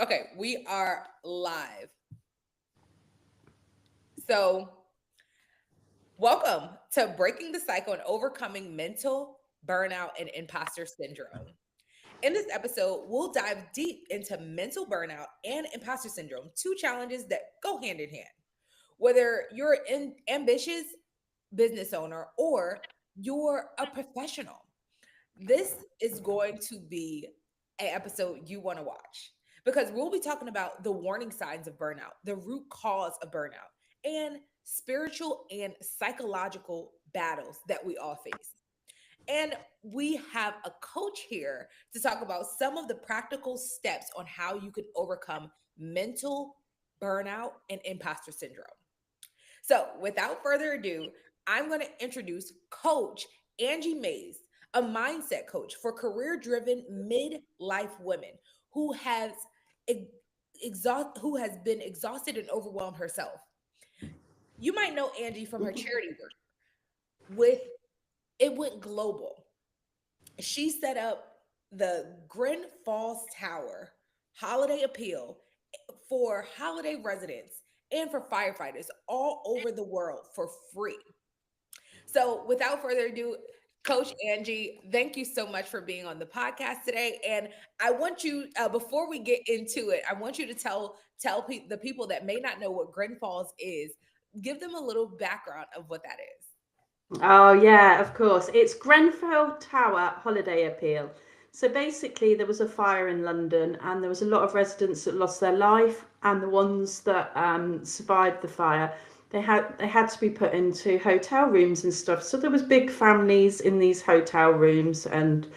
Okay, we are live. So, welcome to Breaking the Cycle and Overcoming Mental Burnout and Imposter Syndrome. In this episode, we'll dive deep into mental burnout and imposter syndrome, two challenges that go hand in hand. Whether you're an ambitious business owner or you're a professional, this is going to be an episode you want to watch because we'll be talking about the warning signs of burnout, the root cause of burnout, and spiritual and psychological battles that we all face. And we have a coach here to talk about some of the practical steps on how you can overcome mental burnout and imposter syndrome. So, without further ado, I'm going to introduce Coach Angie Mays, a mindset coach for career driven midlife women who has who has been exhausted and overwhelmed herself. You might know Angie from her charity work. With it went global. She set up the Grenfell Tower Holiday Appeal for holiday residents and for firefighters all over the world for free. So, without further ado, Coach Angie, thank you so much for being on the podcast today. And I want you, before we get into it, I want you to the people that may not know what Grenfalls is, give them a little background of what that is. Oh, yeah, of course. It's Grenfell Tower Holiday Appeal. So basically, there was a fire in London, and there was a lot of residents that lost their life, and the ones that survived the fire, they had to be put into hotel rooms and stuff. So there was big families in these hotel rooms, and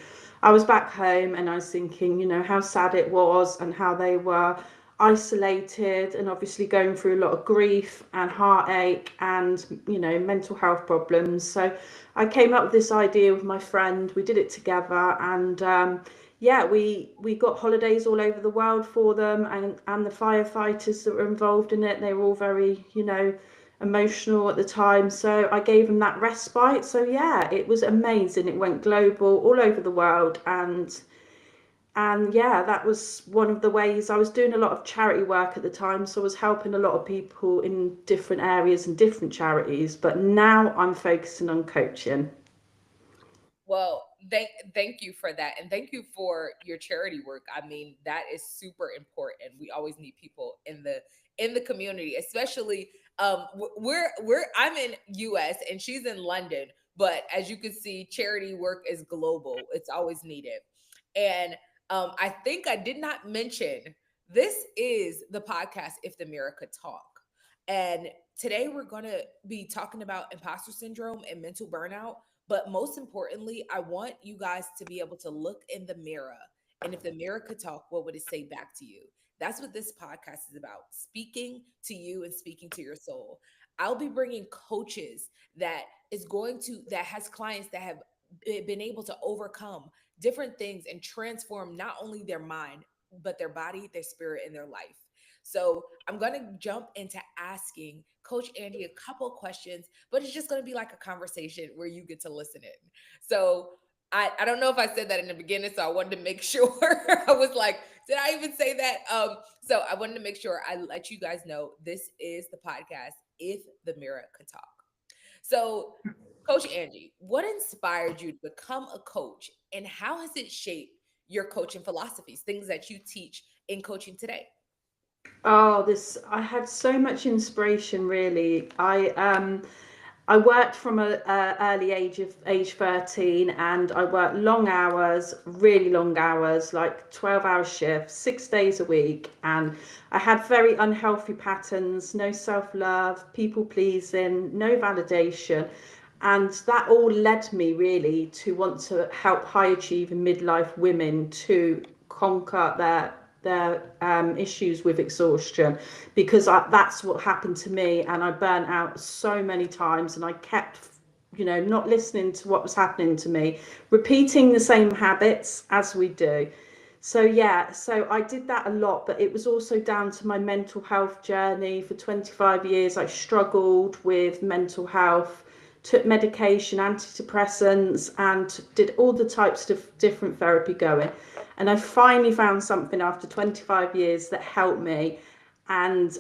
I was back home, and I was thinking, how sad it was, and how they were isolated and obviously going through a lot of grief and heartache and mental health problems. So I came up with this idea with my friend. We did it together, and yeah, we got holidays all over the world for them, and the firefighters that were involved in it, they were all very emotional at the time. So I gave them that respite. So yeah, it was amazing. It went global all over the world, and yeah, that was one of the ways. I was doing a lot of charity work at the time, so I was helping a lot of people in different areas and different charities, but now I'm focusing on coaching. Well, thank you for that, and thank you for your charity work. I mean, that is super important. We always need people in the community, especially we're I'm in U.S. and she's in London, but as you can see, charity work is global. It's always needed, and I think I did not mention this is the podcast If the Mirror Could Talk, and today we're going to be talking about imposter syndrome and mental burnout, but most importantly, I want you guys to be able to look in the mirror. And if the mirror could talk, what would it say back to you? That's what this podcast is about, speaking to you and speaking to your soul. I'll be bringing coaches that has clients that have been able to overcome different things and transform not only their mind, but their body, their spirit, and their life. So I'm going to jump into asking Coach Andy a couple questions, but it's just going to be like a conversation where you get to listen in. So I don't know if I said that in the beginning, so I wanted to make sure. I was like, did I even say that? So I wanted to make sure I let you guys know this is the podcast If the Mirror Could Talk. So, Coach Angie, what inspired you to become a coach, and how has it shaped your coaching philosophies, things that you teach in coaching today? Oh, this I had so much inspiration really. I worked from a early age 13, and I worked long hours, really long hours, like 12-hour shifts, 6 days a week. And I had very unhealthy patterns, no self-love, people pleasing, no validation. And that all led me really to want to help high achieving midlife women to conquer their issues with exhaustion, because that's what happened to me, and I burnt out so many times, and I kept not listening to what was happening to me, repeating the same habits as we do. So yeah, so I did that a lot, but it was also down to my mental health journey. For 25 years I struggled with mental health took medication, antidepressants, and did all the types of different therapy going. And I finally found something after 25 years that helped me. And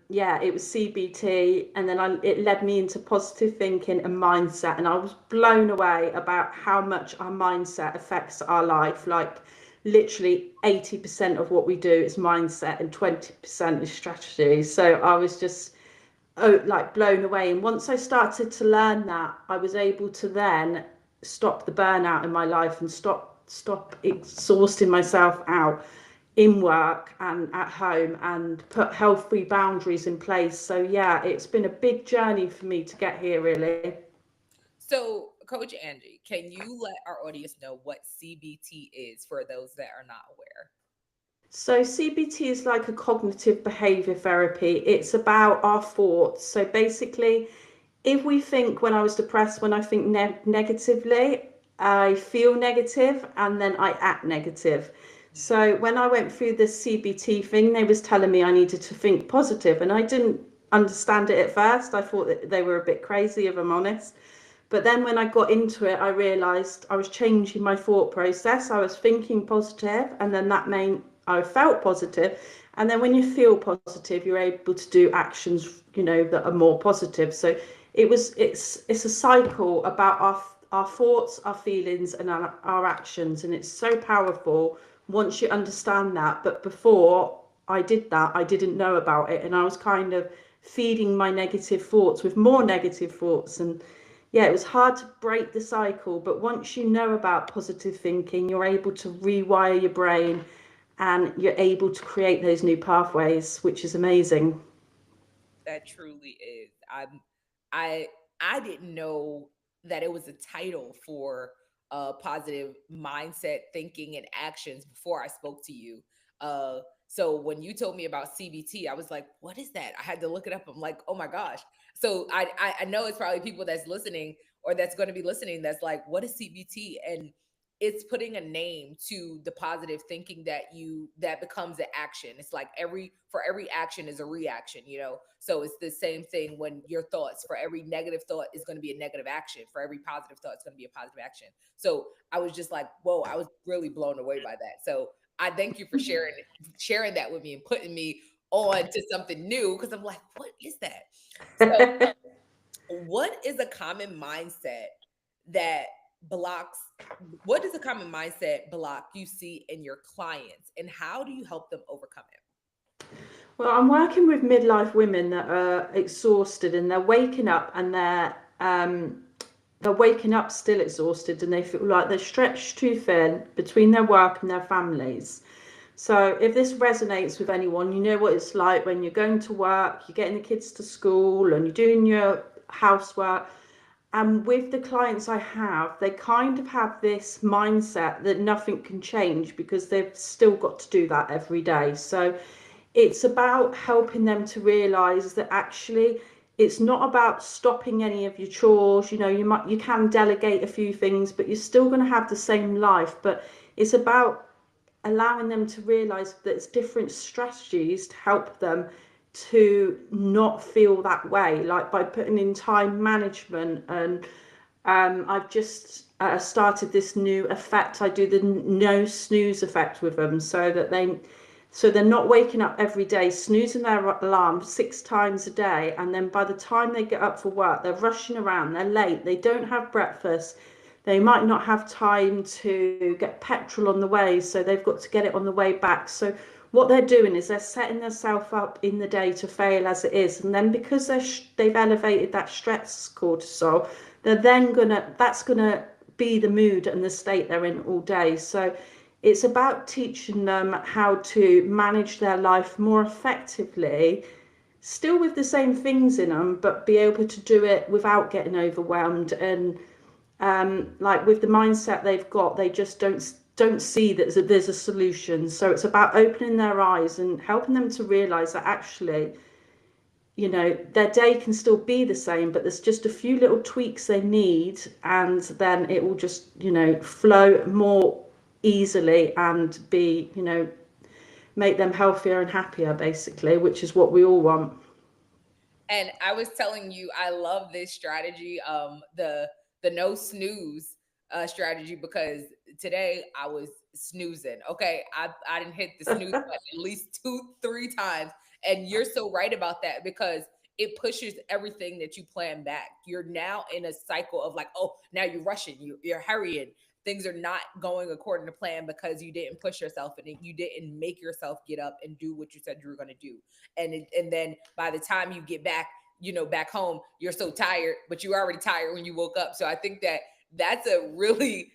yeah, it was CBT, and then it led me into positive thinking and mindset. And I was blown away about how much our mindset affects our life. Like literally 80% of what we do is mindset, and 20% is strategy. So I was just like blown away. And once I started to learn that, I was able to then stop the burnout in my life and stop exhausting myself out in work and at home, and put healthy boundaries in place. So yeah, it's been a big journey for me to get here, really. So, Coach Angie, can you let our audience know what CBT is for those that are not aware? So CBT is like a cognitive behavior therapy. It's about our thoughts. So basically, if we think, when I was depressed, when I think negatively, I feel negative and then I act negative. So when I went through this CBT thing, they was telling me I needed to think positive, and I didn't understand it at first. I thought that they were a bit crazy, if I'm honest. But then when I got into it, I realized I was changing my thought process. I was thinking positive, and then that meant I felt positive. And then when you feel positive, you're able to do actions, that are more positive. So it's a cycle about our thoughts, our feelings, and our actions. And it's so powerful once you understand that. But before I did that, I didn't know about it. And I was kind of feeding my negative thoughts with more negative thoughts. And yeah, it was hard to break the cycle, but once you know about positive thinking, you're able to rewire your brain, and you're able to create those new pathways, which is amazing. That truly is. I I didn't know that it was a title for positive mindset thinking and actions before I spoke to you. So when you told me about CBT, I was like, "What is that?" I had to look it up. I'm like, "Oh my gosh!" So I know it's probably people that's listening or that's going to be listening that's like, "What is CBT?" And it's putting a name to the positive thinking that becomes an action. It's like for every action is a reaction, so it's the same thing when your thoughts, for every negative thought is going to be a negative action, for every positive thought is going to be a positive action. So I was just like, whoa, I was really blown away by that. So I thank you for sharing that with me and putting me on to something new, because I'm like, what is that? So what is a common mindset that blocks what is a common mindset block you see in your clients, and how do you help them overcome it? Well, I'm working with midlife women that are exhausted, and they're waking up still exhausted, and they feel like they're stretched too thin between their work and their families. So if this resonates with anyone, you know what it's like when you're going to work, you're getting the kids to school, and you're doing your housework. And with the clients I have, they kind of have this mindset that nothing can change because they've still got to do that every day. So it's about helping them to realize that actually it's not about stopping any of your chores. You can delegate a few things, but you're still going to have the same life. But it's about allowing them to realize that it's different strategies to help them to not feel that way, like by putting in time management. And I've just started this new effect. I do the no snooze effect with them, so they're not waking up every day snoozing their alarm 6 times a day, and then by the time they get up for work, they're rushing around, they're late, they don't have breakfast, they might not have time to get petrol on the way, so they've got to get it on the way back. So what they're doing is they're setting themselves up in the day to fail as it is, and then because they've elevated that stress cortisol, that's gonna be the mood and the state they're in all day. So it's about teaching them how to manage their life more effectively, still with the same things in them, but be able to do it without getting overwhelmed. And like with the mindset they've got, they just don't see that there's a solution. So it's about opening their eyes and helping them to realize that actually, their day can still be the same, but there's just a few little tweaks they need, and then it will just, flow more easily and be, make them healthier and happier, basically, which is what we all want. And I was telling you, I love this strategy, the no snooze strategy, because today I was snoozing. Okay, I didn't hit the snooze button at least two, three times, and you're so right about that, because it pushes everything that you plan back. You're now in a cycle of like, oh, now you're rushing, you're hurrying. Things are not going according to plan because you didn't push yourself and you didn't make yourself get up and do what you said you were going to do. And then by the time you get back, back home, you're so tired, but you were already tired when you woke up. So I think that that's a really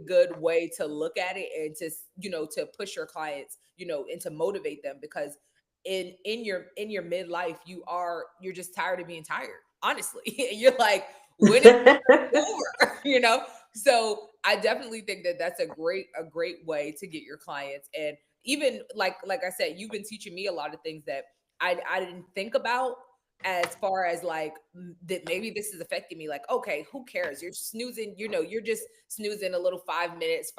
good way to look at it, and to to push your clients, and to motivate them, because in your midlife, you're just tired of being tired, honestly. And you're like, when is it over? So I definitely think that that's a great way to get your clients. And even like I said, you've been teaching me a lot of things that I didn't think about, as far as like, that maybe this is affecting me. Like, okay, who cares? You're snoozing, you're just snoozing a little 5 minutes,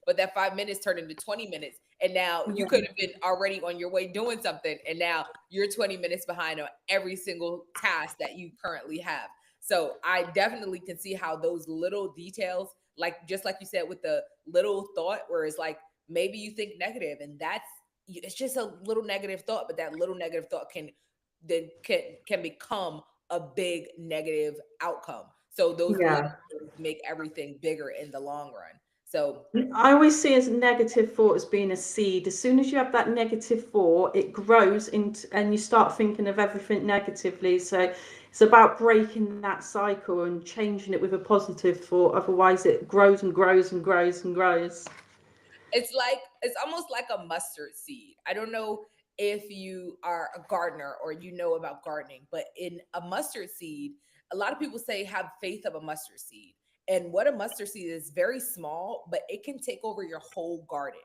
but that 5 minutes turned into 20 minutes. And now you Yeah. could have been already on your way doing something. And now you're 20 minutes behind on every single task that you currently have. So I definitely can see how those little details, like just like you said, with the little thought, where it's like, maybe you think negative, and it's just a little negative thought, but that little negative thought can become a big negative outcome. So those little Yeah. things make everything bigger in the long run. So I always see as negative thought as being a seed. As soon as you have that negative thought, it grows into, and you start thinking of everything negatively. So it's about breaking that cycle and changing it with a positive thought. Otherwise, it grows and grows and grows and grows. it's almost like a mustard seed. I don't know if you are a gardener or about gardening, but in a mustard seed, a lot of people say have faith of a mustard seed. And what a mustard seed is, very small, but it can take over your whole garden.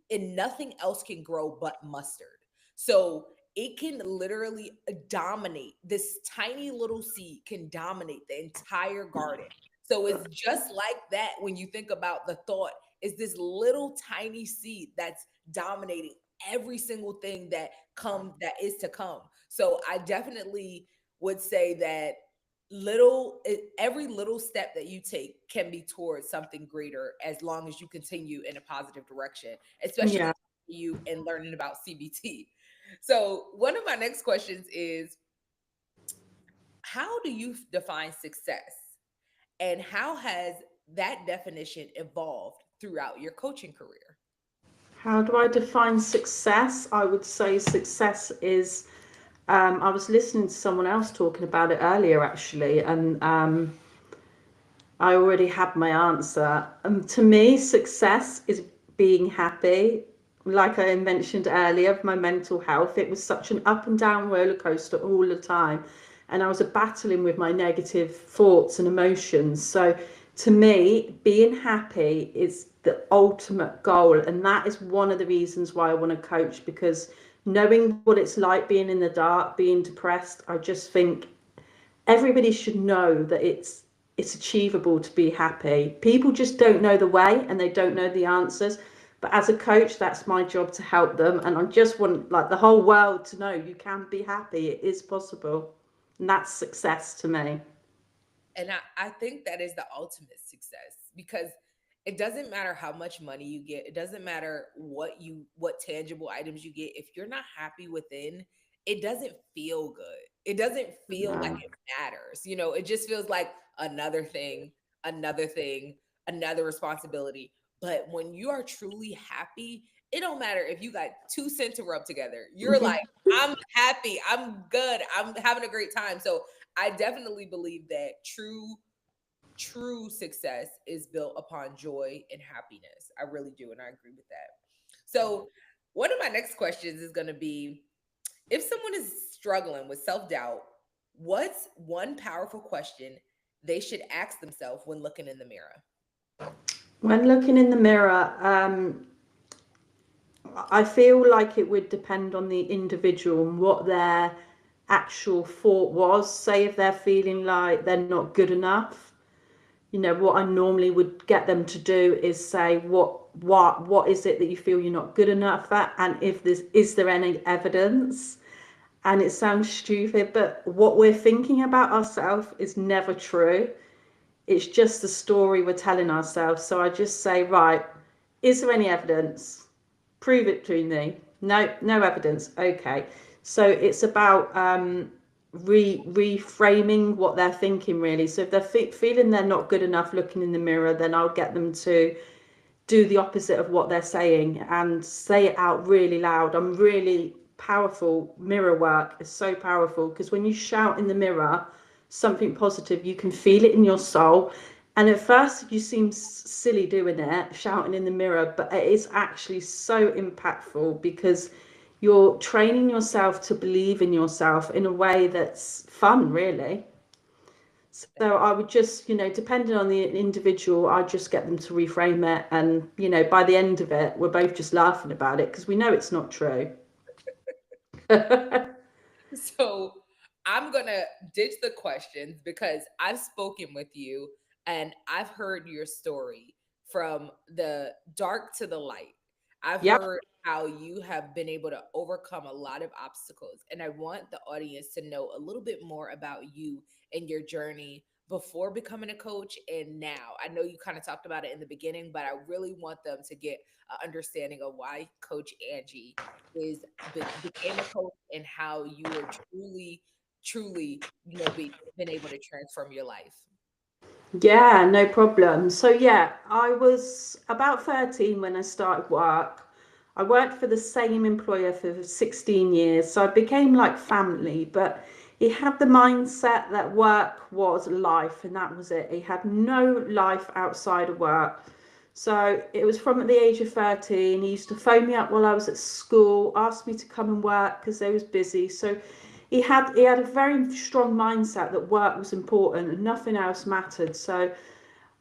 And nothing else can grow but mustard. So it can literally dominate. This tiny little seed can dominate the entire garden. So it's just like that when you think about the thought, is this little tiny seed that's dominating every single thing that is to come. So I definitely would say that every little step that you take can be towards something greater, as long as you continue in a positive direction, especially Yeah. you and learning about CBT. So one of my next questions is, how do you define success, and how has that definition evolved throughout your coaching career? How do I define success? I would say success is. I was listening to someone else talking about it earlier, actually, and I already had my answer. To me, success is being happy. Like I mentioned earlier, my mental health, it was such an up and down roller coaster all the time. And I was battling with my negative thoughts and emotions. So to me, being happy is the ultimate goal. And that is one of the reasons why I want to coach, because knowing what it's like being in the dark, being depressed, I just think everybody should know that it's achievable to be happy. People just don't know the way and they don't know the answers. But as a coach, that's my job to help them. And I just want like the whole world to know you can be happy. It is possible. And that's success to me. And I think that is the ultimate success, because it doesn't matter how much money you get. It doesn't matter what tangible items you get. If you're not happy within, it doesn't feel good. It doesn't feel like No. it matters. It just feels like another thing, another thing, another responsibility. But when you are truly happy, it don't matter if you got 2 cents to rub together. You're like, I'm happy. I'm good. I'm having a great time. So I definitely believe that true success is built upon joy and happiness. I really do, and I agree with that. So, one of my next questions is going to be, if someone is struggling with self-doubt, what's one powerful question they should ask themselves when looking in the mirror? When looking in the mirror, I feel like it would depend on the individual and what their actual thought was. Say if they're feeling like they're not good enough, what I normally would get them to do is say what is it that you feel you're not good enough at, and if there's is there any evidence. And it sounds stupid, but what we're thinking about ourselves is never true. It's just the story we're telling ourselves. So I just say, right, is there any evidence? Prove it to me. No, no evidence. Okay. So it's about reframing what they're thinking, really. So if they're feeling they're not good enough looking in the mirror, then I'll get them to do the opposite of what they're saying and say it out really loud. I'm really powerful. Mirror work is so powerful because when you shout in the mirror something positive, you can feel it in your soul. And at first, you seem silly doing it, shouting in the mirror, but it is actually so impactful because you're training yourself to believe in yourself in a way that's fun, really. So I would just, depending on the individual, I'd just get them to reframe it. And, by the end of it, we're both just laughing about it because we know it's not true. So I'm gonna ditch the questions because I've spoken with you and I've heard your story from the dark to the light. I've Yep. heard how you have been able to overcome a lot of obstacles, and I want the audience to know a little bit more about you and your journey before becoming a coach and now. I know you kind of talked about it in the beginning, but I really want them to get an understanding of why Coach Angie is became a coach and how you are truly been able to transform your life. Yeah, no problem. So, yeah, I was about 13 when I started work. I worked for the same employer for 16 years, so I became like family, but he had the mindset that work was life and that was it. He had no life outside of work. So it was from at the age of 13. He used to phone me up while I was at school, ask me to come and work because they was busy. So he had a very strong mindset that work was important and nothing else mattered. So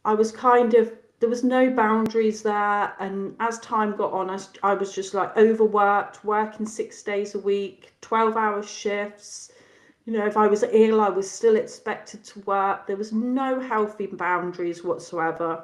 I was kind of there was no boundaries there, and as time got on, I was just like overworked, working 6 days a week, 12-hour shifts. If I was ill, I was still expected to work. There was no healthy boundaries whatsoever.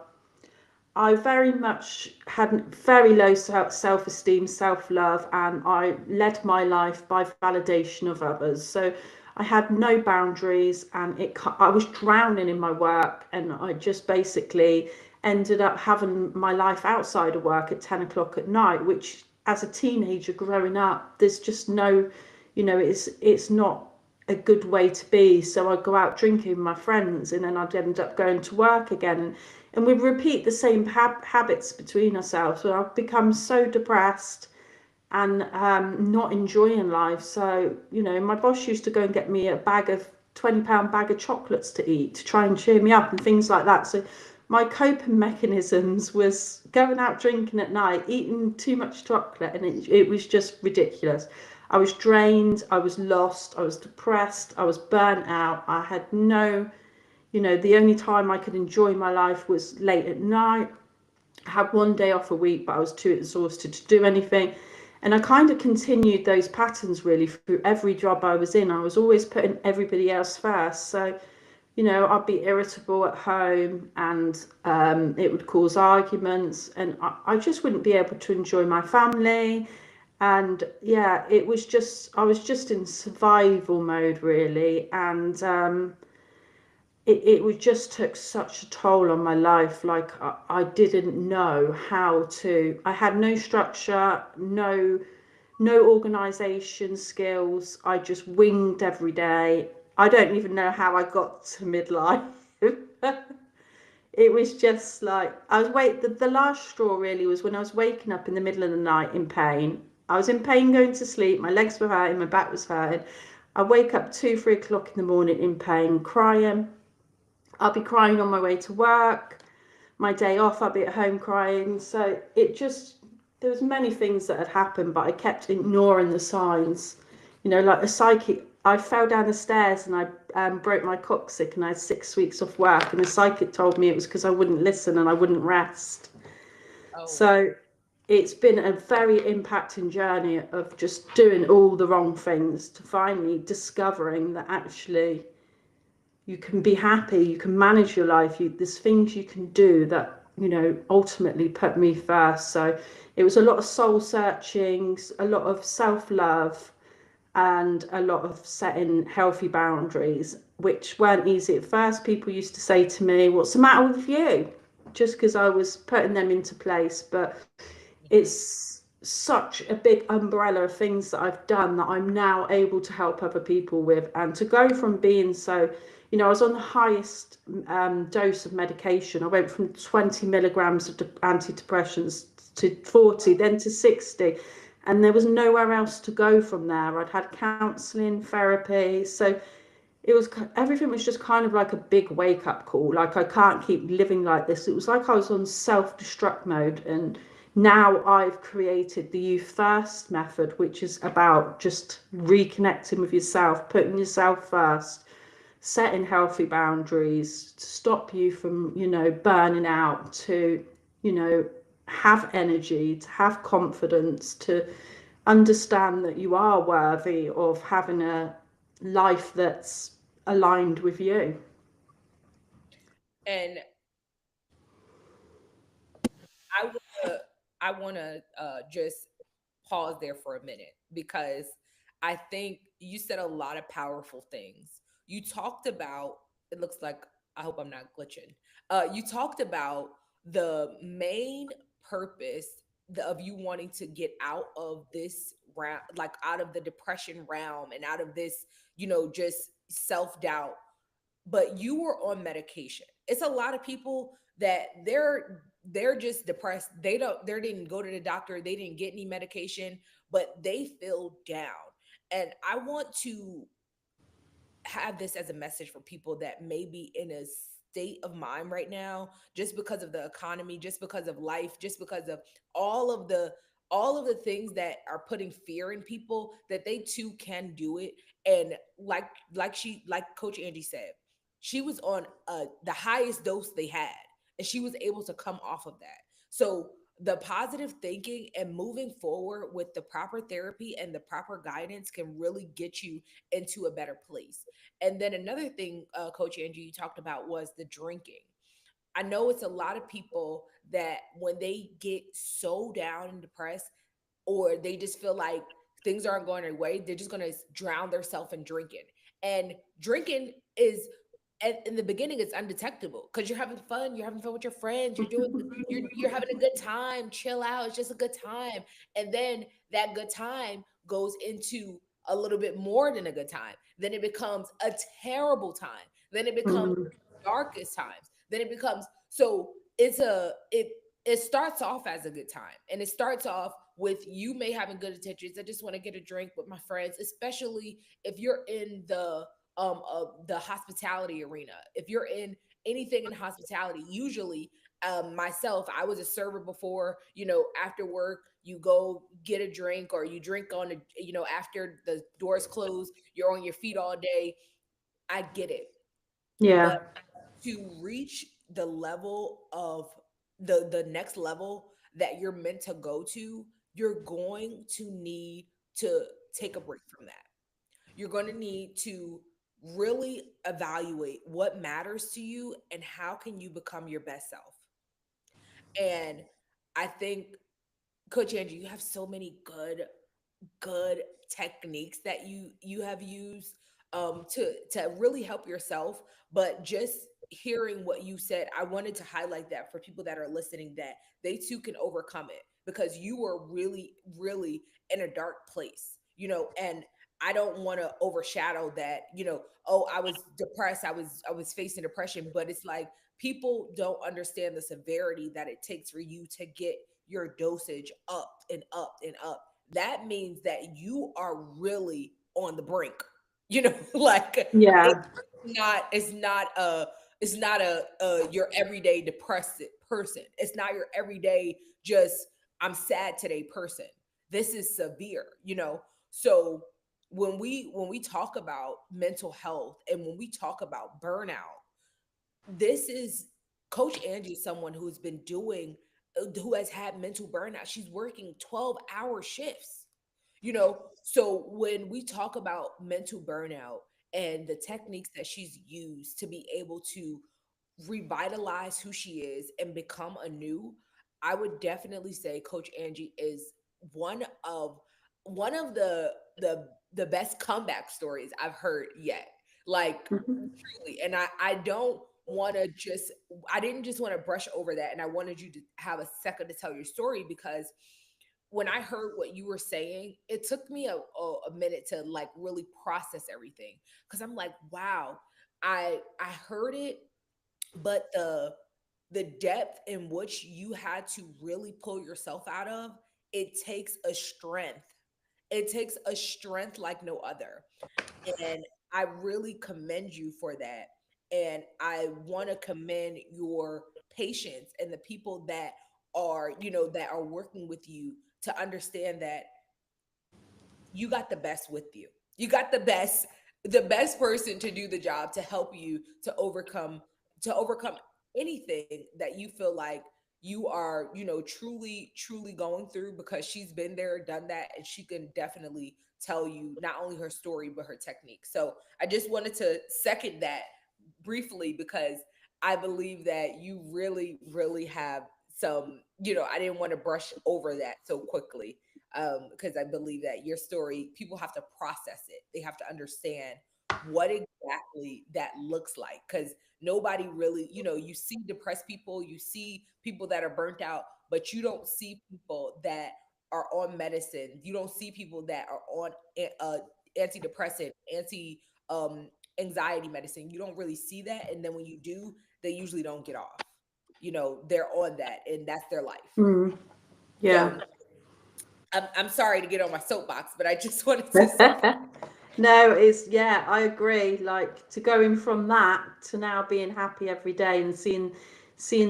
I very much had very low self-esteem, self-love, and I led my life by validation of others. So I had no boundaries, and I was drowning in my work, and I just basically ended up having my life outside of work at 10 o'clock at night, which as a teenager growing up, there's just no, it's not a good way to be. So I'd go out drinking with my friends, and then I'd end up going to work again. And we repeat the same habits between ourselves. So I've become so depressed and not enjoying life. So, my boss used to go and get me a bag of £20 bag of chocolates to eat to try and cheer me up and things like that. So my coping mechanisms was going out drinking at night, eating too much chocolate, and it was just ridiculous. I was drained, I was lost, I was depressed, I was burnt out. I had no, the only time I could enjoy my life was late at night. I had one day off a week, but I was too exhausted to do anything. And I kind of continued those patterns really through every job I was in. I was always putting everybody else first. So, I'd be irritable at home, and it would cause arguments, and I just wouldn't be able to enjoy my family. And yeah, I was just in survival mode really. And it was just took such a toll on my life. Like I didn't know how to. I had no structure, no organization skills. I just winged every day. I don't even know how I got to midlife. It was just like I was the last straw really was when I was waking up in the middle of the night in pain. I was in pain going to sleep. My legs were hurting, my back was hurting. I wake up 2, 3 o'clock in the morning in pain, crying. I'll be crying on my way to work. My day off, I'll be at home crying. So there was many things that had happened, but I kept ignoring the signs. Like the psychic, I fell down the stairs and I broke my coccyx and I had 6 weeks off work. And the psychic told me it was because I wouldn't listen and I wouldn't rest. Oh, So it's been a very impacting journey of just doing all the wrong things to finally discovering that actually you can be happy, you can manage your life, there's things you can do that ultimately put me first. So it was a lot of soul searching, a lot of self-love, and a lot of setting healthy boundaries, which weren't easy at first. People used to say to me, "What's the matter with you?" Just because I was putting them into place. But Mhm. it's such a big umbrella of things that I've done that I'm now able to help other people with. And to go from being so, I was on the highest dose of medication. I went from 20 milligrams of antidepressants to 40, then to 60. And there was nowhere else to go from there. I'd had counselling, therapy. So it was everything was just kind of like a big wake up call. Like, I can't keep living like this. It was like I was on self destruct mode. And now I've created the Youth First method, which is about just reconnecting with yourself, putting yourself first, setting healthy boundaries to stop you from, burning out, to, you know, have energy, to have confidence, to understand that you are worthy of having a life that's aligned with you. And I wanna I wanna just pause there for a minute, because I think you said a lot of powerful things. You talked about, it looks like, I hope I'm not glitching. You talked about the main purpose of you wanting to get out of this round, like out of the depression realm and out of this, just self doubt, but you were on medication. It's a lot of people that they're just depressed. They didn't go to the doctor, they didn't get any medication, but they feel down. And I want to have this as a message for people that may be in a state of mind right now, just because of the economy, just because of life, just because of all of the all of the things that are putting fear in people, that they too can do it. And like Coach Angie said, she was on the highest dose they had, and she was able to come off of that. So the positive thinking and moving forward with the proper therapy and the proper guidance can really get you into a better place. And then another thing, Coach Angie, you talked about was the drinking. I know it's a lot of people that when they get so down and depressed, or they just feel like things aren't going their way, they're just going to drown themselves in drinking. And drinking is, in the beginning, it's undetectable because you're having fun with your friends, you're having a good time, chill out, it's just a good time. And then that good time goes into a little bit more than a good time. Then it becomes a terrible time. Then it becomes Mm, darkest times. Then it becomes, so it starts off as a good time, and it starts off with you may having good intentions. I just want to get a drink with my friends, especially if you're in the hospitality arena. If you're in anything in hospitality, usually, myself, I was a server before. After work, you go get a drink, or you drink on a, after the doors close, you're on your feet all day. I get it. But yeah, to reach the level of the next level that you're meant to go to, you're going to need to take a break from that. You're going to need to really evaluate what matters to you and how can you become your best self. And I think, Coach Angie, you have so many good techniques that you have used, to really help yourself. But just hearing what you said, I wanted to highlight that for people that are listening, that they too can overcome it, because you were really, really in a dark place, and I don't want to overshadow that, oh, I was depressed, I was facing depression, but it's like people don't understand the severity that it takes for you to get your dosage up and up and up. That means that you are really on the brink. Like, yeah, it's not your everyday depressed person. It's not your everyday just I'm sad today person. This is severe. So when we talk about mental health and when we talk about burnout, this is Coach Angie, someone who has had mental burnout. She's working 12-hour shifts. So when we talk about mental burnout and the techniques that she's used to be able to revitalize who she is and become anew, I would definitely say Coach Angie is one of one of the best comeback stories I've heard yet. Like Mhm. truly. And I don't want to just I didn't just want to brush over that, and I wanted you to have a second to tell your story, because when I heard what you were saying, it took me a minute to like really process everything, because I'm like, wow, I heard it, but the depth in which you had to really pull yourself out of, it takes a strength. It takes a strength like no other. And I really commend you for that. And I want to commend your patience and the people that are, that are working with you, to understand that you got the best with you. You got the best person to do the job, to help you to overcome anything that you feel like you are, truly going through, because she's been there, done that, and she can definitely tell you not only her story but her technique. So I just wanted to second that briefly, because I believe that you really, really have some, I didn't want to brush over that so quickly, because I believe that your story, people have to process it. They have to understand what exactly that looks like, because nobody really, you see depressed people, you see people that are burnt out, but you don't see people that are on medicine. You don't see people that are on antidepressant, anti anxiety medicine. You don't really see that, and then when you do, they usually don't get off. They're on that, and that's their life. Mm, yeah. So I'm sorry to get on my soapbox, but I just wanted to say, No, it's yeah, I agree. Like to going from that to now being happy every day and seeing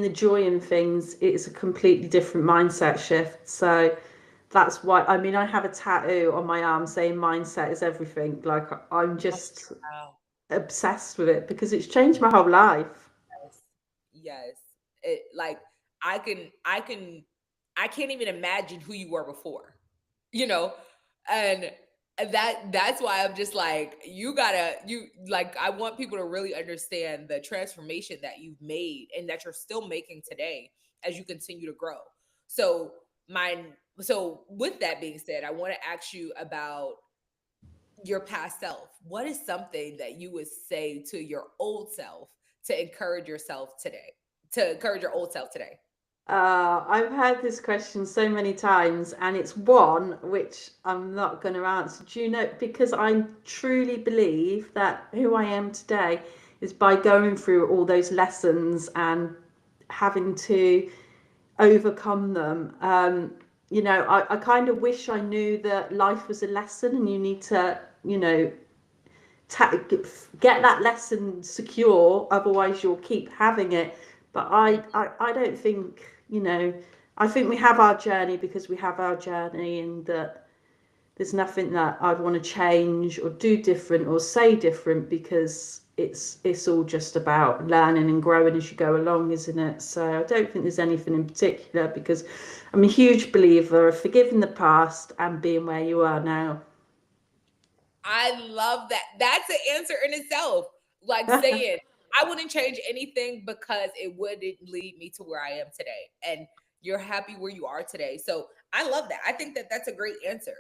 the joy in things, it's a completely different mindset shift. So that's why I mean I have a tattoo on my arm saying mindset is everything. Like I'm oh, just wow. obsessed with it because it's changed my whole life. Yes. Yes. It like I can't even imagine who you were before. You know? And that's why I'm just like, I want people to really understand the transformation that you've made and that you're still making today as you continue to grow. So mine so with that being said, I want to ask you about your past self. What is something that you would say to your old self to encourage yourself today? To encourage your old self today? I've had this question so many times, and it's one which I'm not going to answer. Do you know? Because I truly believe that who I am today is by going through all those lessons and having to overcome them. I kind of wish I knew that life was a lesson, and you need to, ta- get that lesson secure, otherwise you'll keep having it. But Mm. I don't think, I think we have our journey because we have our journey, and that there's nothing that I'd want to change or do different or say different, because it's all just about learning and growing as you go along, isn't it? So I don't think there's anything in particular, because I'm a huge believer of forgiving the past and being where you are now. I love that. That's an answer in itself. Like saying, I wouldn't change anything because it wouldn't lead me to where I am today. And you're happy where you are today. So I love that. I think that that's a great answer,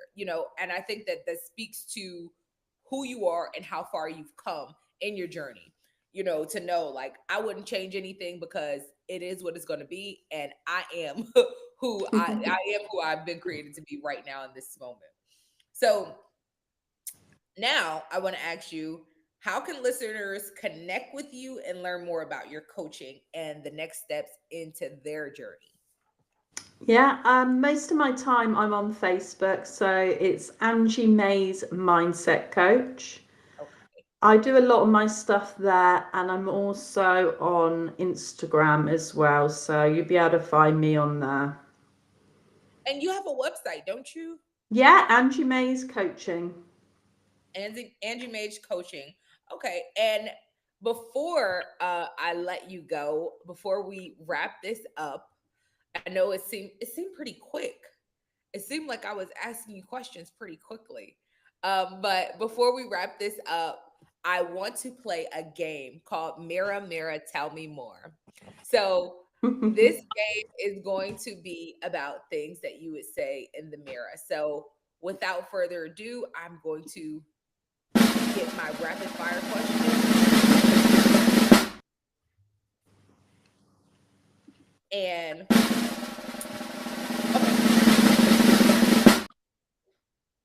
and I think that that speaks to who you are and how far you've come in your journey. To know, like, I wouldn't change anything because it is what it's going to be. And I am I am who I've been created to be right now in this moment. So now, I want to ask you, how can listeners connect with you and learn more about your coaching and the next steps into their journey? Yeah, most of my time I'm on Facebook, so it's Angie Mays Mindset Coach. Okay. I do a lot of my stuff there, and I'm also on Instagram as well, so you'll be able to find me on there. And you have a website, don't you? Yeah, Angie Mays Coaching. Angie Mage Coaching. Okay. And before I let you go, before we wrap this up, I know it seemed pretty quick. It seemed like I was asking you questions pretty quickly. But before we wrap this up, I want to play a game called Mirror, Mirror, Tell Me More. So this game is going to be about things that you would say in the mirror. So without further ado, I'm going to get my rapid fire question. And okay,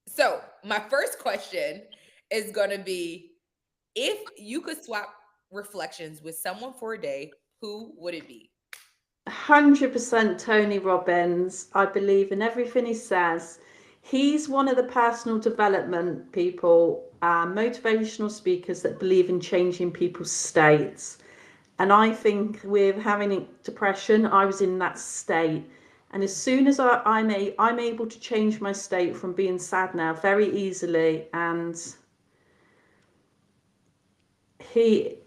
so my first question is going to be, if you could swap reflections with someone for a day, who would it be? 100% Tony Robbins. I believe in everything he says. He's one of the personal development people, motivational speakers that believe in changing people's states. And I think with having depression, I was in that state. And as soon as I'm able to change my state from being sad now very easily. And he